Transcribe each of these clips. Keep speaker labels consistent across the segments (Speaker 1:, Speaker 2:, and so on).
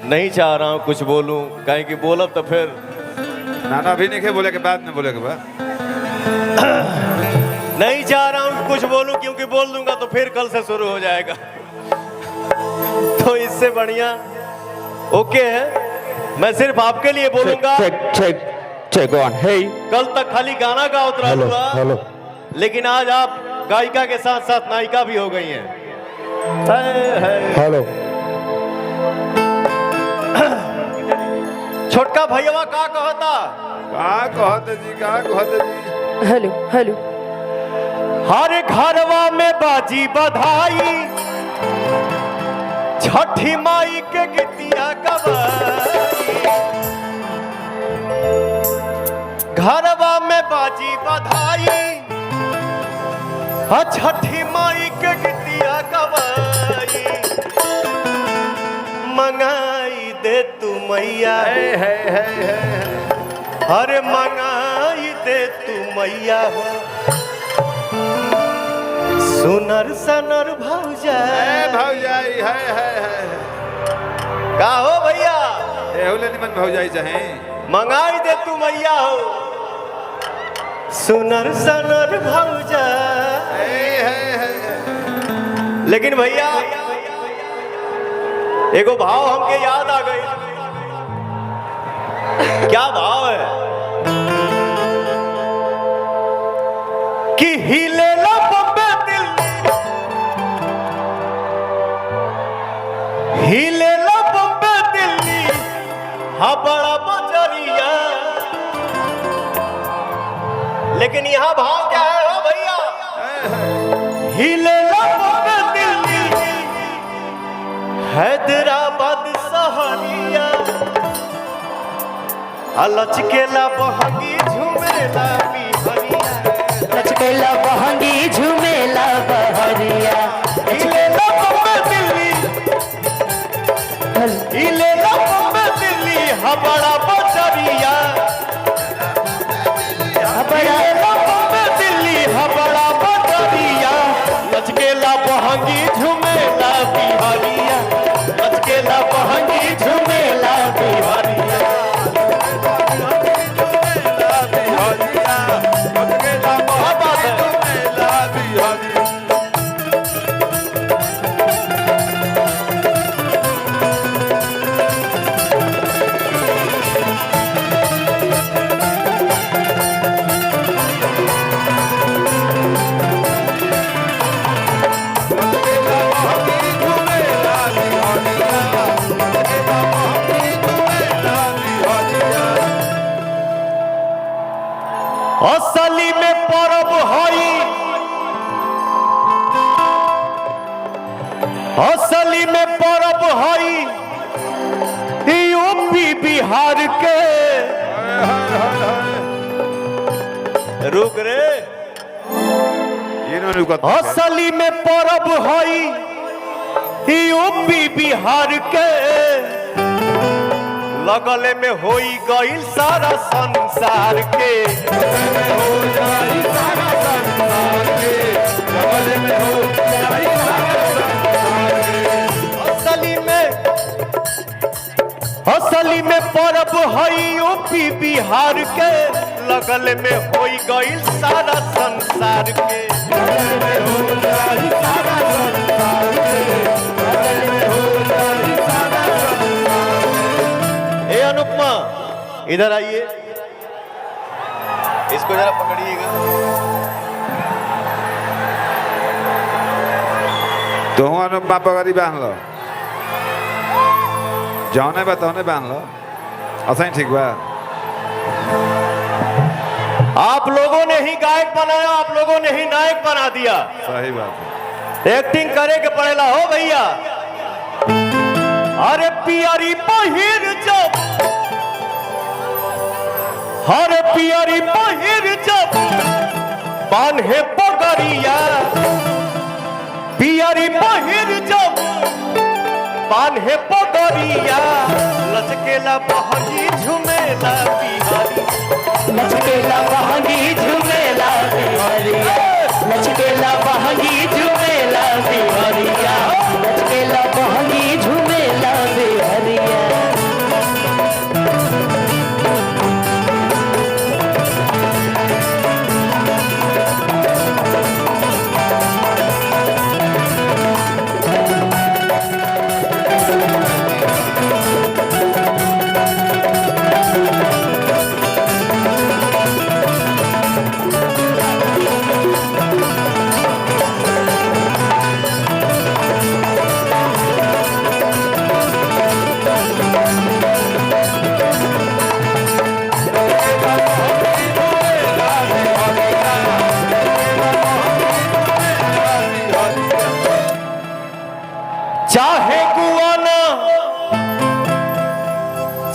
Speaker 1: नहीं चाह रहा हूँ कुछ बोलूं, कहीं कि बोलब तो फिर
Speaker 2: नाना अभी नहीं बोले के बाद में बोले के बाद
Speaker 1: नहीं चाह रहा हूँ कुछ बोलूं, क्योंकि बोल दूंगा तो फिर कल से शुरू हो जाएगा। तो इससे बढ़िया ओके है, मैं सिर्फ आपके लिए बोलूंगा।
Speaker 3: check on. Hey.
Speaker 1: कल तक खाली गाना का उतरा हुआ, लेकिन आज आप गायिका के साथ साथ नायिका भी हो गई हैं।
Speaker 3: हेलो।
Speaker 1: छोटका भैया का कहता
Speaker 2: जी।
Speaker 4: Hello hello.
Speaker 1: हर घरवा में बाजी बधाई, छठी माई के गीतिया गवाई। घरवा में बाजी बधाई, छठी माई के गीतिया गवाई। मंगाई दे तू मैया, अरे मंगाई दे तू मैया हो, सुनर सनर
Speaker 2: भौजाई
Speaker 1: का हो भैया,
Speaker 2: निमन भौजाई चाहे
Speaker 1: मंगाई दे तू मैया हो, सुनर सनर भौजाई। लेकिन भैया एगो भाव हमके याद आ गई। क्या भाव है कि हिले ला बम्बे दिल्ली, हिले ला बम्बे दिल्ली, हाँ बड़ा बजरिया। लेकिन यहाँ भाव क्या है हो भैया, हिले ला बम्बे दिल्ली, हैदराबाद सहरिया। लचकेला बहंगी झूमेला बिहरिया,
Speaker 4: लचकेला बहंगी झूमेला बहरिया।
Speaker 1: हिलेला बम्बे दिल्ली, हिलेला बम्बे दिल्ली, हाँ बड़ा बजरिया। हिलेला बम्बे दिल्ली, हाँ बड़ा बजरिया। लचकेला बहंगी झूमेला बिहरिया, लचकेला बहंगी झूमेला बिहरिया। असली में परब हई, असली में परब हई यूपी बिहार के। रुक रे, असली में परब हई यूपी बिहार के। लगले में होई गईल सारा संसार के, असली में परब हई यूपी बिहार के। लगल में होई गईल सारा संसार के। ए अनुपमा इधर आइए, इसको जरा पकड़िएगा।
Speaker 2: तो अनुपमा पकड़ी बांध लो, जौने बा तौने बांध लो, ऐसा ठीक बा।
Speaker 1: आप लोगों ने ही गायक बनाया, आप लोगों ने ही नायक बना दिया।
Speaker 2: सही बात है,
Speaker 1: एक्टिंग करे के पड़ेला हो भैया। अरे पियरी पहिर जब, हरे पियरी पहिर जब, बान्हे पगड़िया। पियरी पहिर जब, बान्हे पगड़िया। लचकेला बहंगी झुमेला बिहारी,
Speaker 4: लचकेला बहंगी झूमेला बिहरिया। लचकेला बहंगी झूमेला बिहरिया। लचकेला बहंगी झूमेला बिहरिया।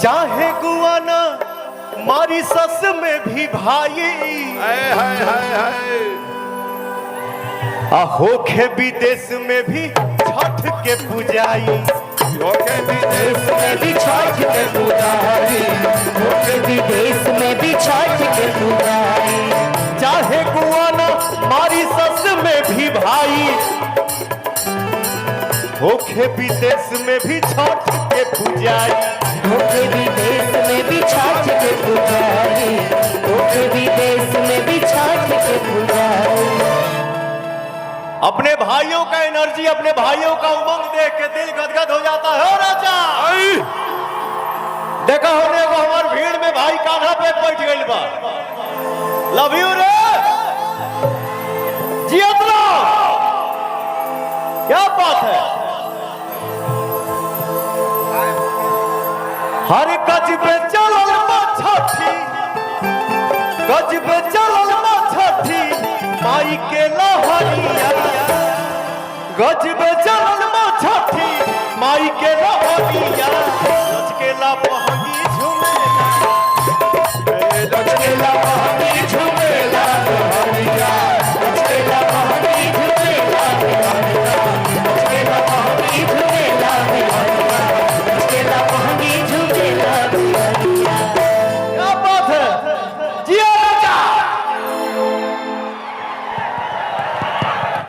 Speaker 1: चाहे गुआना मारी सस में भी भाई
Speaker 2: हाय हाय हाय हाय
Speaker 1: होखे विदेश में भी छठ के पूजाई
Speaker 2: ओके
Speaker 4: देश में भी छठ के पुजारी, होके विदेश में भी छठ के पुजारी।
Speaker 1: चाहे गुआना मारी सस में भी भाई होखे विदेश में भी छठ के पूजाई
Speaker 4: होके विदेश में भी छठ के पुजारी, होके विदेश में भी छठ के पुजारी।
Speaker 1: अपने भाइयों का एनर्जी, अपने भाइयों का उमंग देख के दिल गदगद हो जाता है। राजा देखा होने को हमार भीड़ में भाई कान्हा पे बैठ गई बा। लव यू रे जियतरा, क्या बात है। हर गज पे चलल बा छठी, गज पे चलल बा छठी माई के लहरिया, गज पे चलल बा छठी माई के लहरिया।